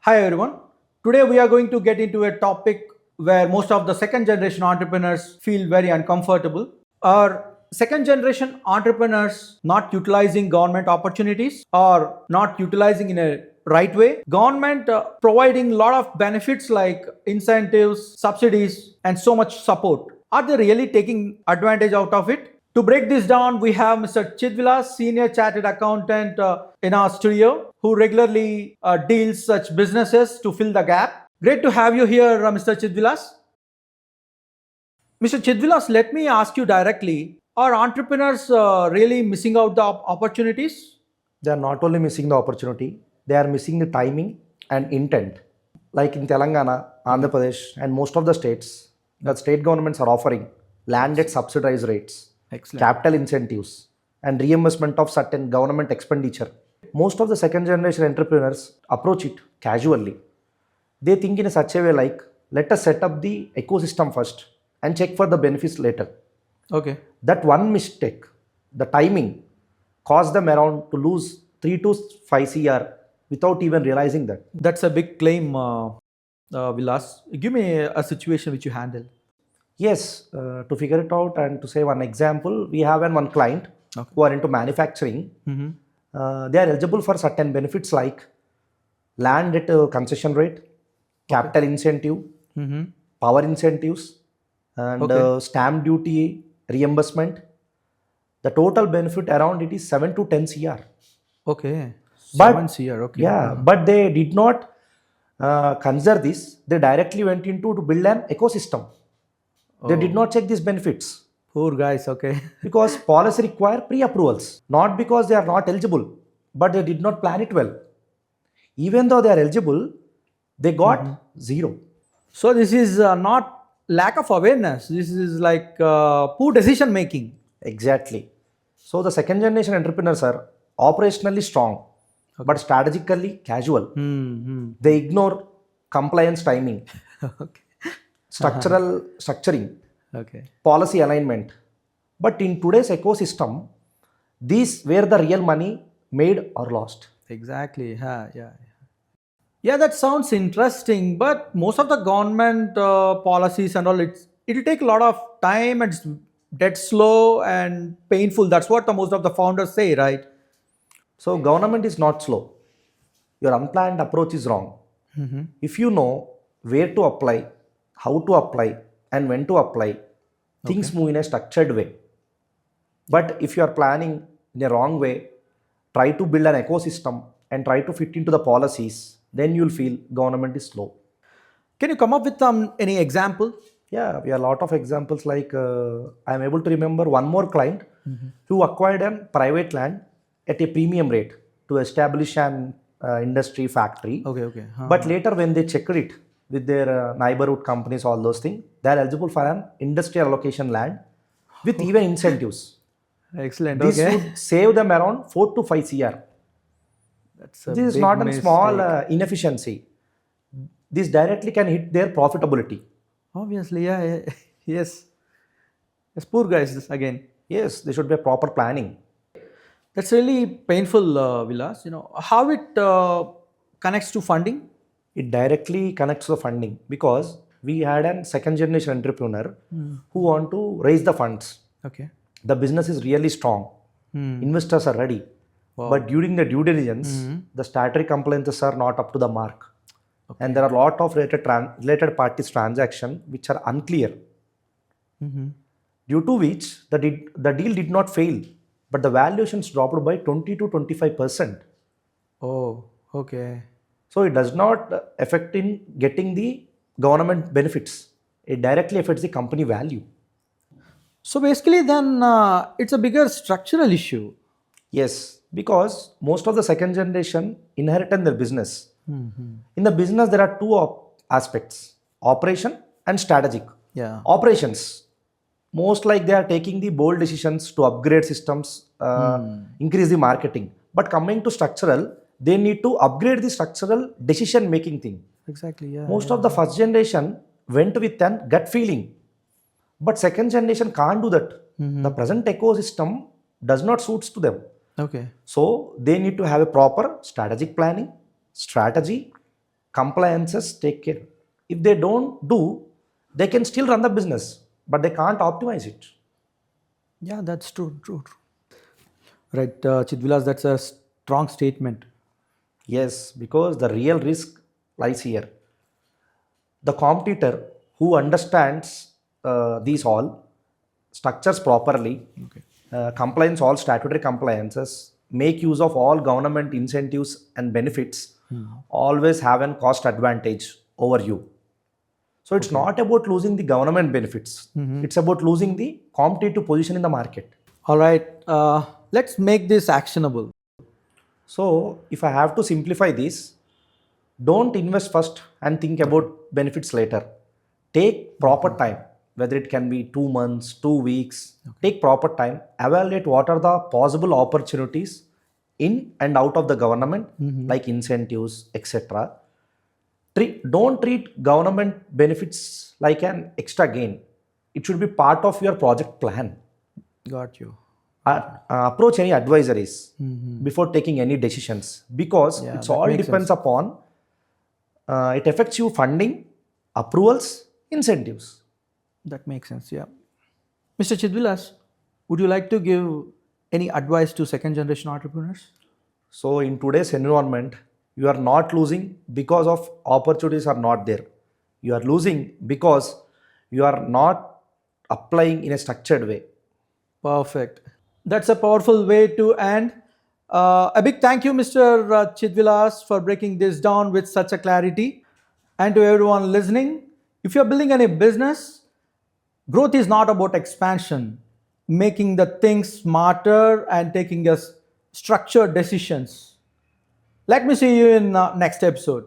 Hi everyone. Today we are going to get into a topic where most of the second generation entrepreneurs feel very uncomfortable. Are second generation entrepreneurs not utilizing government opportunities or not utilizing in a right way? Government providing a lot of benefits like incentives, subsidies and so much support. Are they really taking advantage out of it? To break this down, we have Mr. Chidvilas, Senior Chartered Accountant in our studio, who regularly deals such businesses to fill the gap. Great to have you here, Mr. Chidvilas. Mr. Chidvilas, let me ask you directly, are entrepreneurs really missing out the opportunities? They are not only missing the opportunity, they are missing the timing and intent. Like in Telangana, Andhra Pradesh, and most of the states, the state governments are offering land at subsidized rates, Excellent. capital incentives, and reimbursement of certain government expenditure. Most of the second generation entrepreneurs approach it casually. They think in such a way like, let us set up the ecosystem first and check for the benefits later. Okay. That one mistake, the timing, caused them around to lose 3 to 5 CR without even realizing that. That's a big claim, Vilas. Give me a situation which you handle. Yes, to figure it out and to say one example, we have one client who are into manufacturing. They are eligible for certain benefits like land at a concession rate, capital incentive, power incentives, and stamp duty reimbursement. The total benefit around it is 7 to 10 CR. Okay. But 7 CR, okay. yeah, but they did not consider this. They directly went into to build an ecosystem. They did not check these benefits Poor guys, okay. because policy require pre-approvals, not because they are not eligible, but they did not plan it well. Even though they are eligible, they got zero. So this is not lack of awareness. This is like poor decision making. Exactly. So the second generation entrepreneurs are operationally strong, but strategically casual. They ignore compliance timing, Okay. structuring, Okay. policy alignment. But in today's ecosystem, these where the real money made or lost. Exactly. Yeah. Yeah, that sounds interesting. But most of the government policies and all, it'll take a lot of time and it's dead slow and painful. That's what the most of the founders say, right? So government is not slow. Your unplanned approach is wrong. If you know where to apply, how to apply, and when to apply, things move in a structured way. But if you are planning in a wrong way, try to build an ecosystem and try to fit into the policies, then you'll feel government is slow. Can you come up with any example? Yeah, we have a lot of examples like I'm able to remember one more client who acquired a private land at a premium rate to establish an industry factory. Okay. But later when they checked it with their neighborhood companies, all those things, they are eligible for an industrial allocation land with even incentives. Excellent. This Okay. would save them around 4 to 5 CR. That's a This is big not a small mistake. inefficiency. This directly can hit their profitability. Obviously, yeah. Yes. Yes, poor guys again. Yes, there should be a proper planning. That's really painful, Vilas. How it connects to funding. It directly connects to the funding because we had a second generation entrepreneur who want to raise the funds. Okay. The business is really strong. Investors are ready. But during the due diligence, the statutory compliances are not up to the mark. And there are a lot of related parties transaction which are unclear. Due to which the deal did not fail, but the valuations dropped by 20 to 25%. Oh, okay. So it does not affect in getting the government benefits. It directly affects the company value. So basically, then it's a bigger structural issue. Yes, because most of the second generation inherit their business. In the business, there are two aspects: operation and strategic. Yeah. Operations, most like they are taking the bold decisions to upgrade systems, increase the marketing. But coming to structural, they need to upgrade the structural decision making thing. Exactly. Yeah. Most of the first generation went with an gut feeling, but second generation can't do that. The present ecosystem does not suits to them. Okay. So they need to have a proper strategic planning, strategy, compliances take care. If they don't do, they can still run the business, but they can't optimize it. Yeah, that's true. Right, Chidvilas, that's a strong statement. Yes, because the real risk lies here. The competitor who understands these all structures properly, compliance all statutory compliances, make use of all government incentives and benefits, always have a cost advantage over you. So it's not about losing the government benefits. It's about losing the competitive position in the market. All right, let's make this actionable. So if I have to simplify this, don't invest first and think about benefits later. Take proper time, whether it can be 2 months, 2 weeks. Take proper time, evaluate what are the possible opportunities in and out of the government, like incentives, etc. Don't treat government benefits like an extra gain. It should be part of your project plan. Got you. Approach any advisories before taking any decisions, because Yeah, it's that all makes depends sense. upon it affects you funding, approvals, incentives. That makes sense, yeah. Mr. Chidvilas, would you like to give any advice to second generation entrepreneurs? So in today's environment, you are not losing because of opportunities are not there. You are losing because you are not applying in a structured way. Perfect. That's a powerful way to end. A big thank you, Mr. Chidvilas, for breaking this down with such a clarity. And to everyone listening, if you're building any business, growth is not about expansion, making the things smarter and taking us structured decisions. Let me see you in next episode.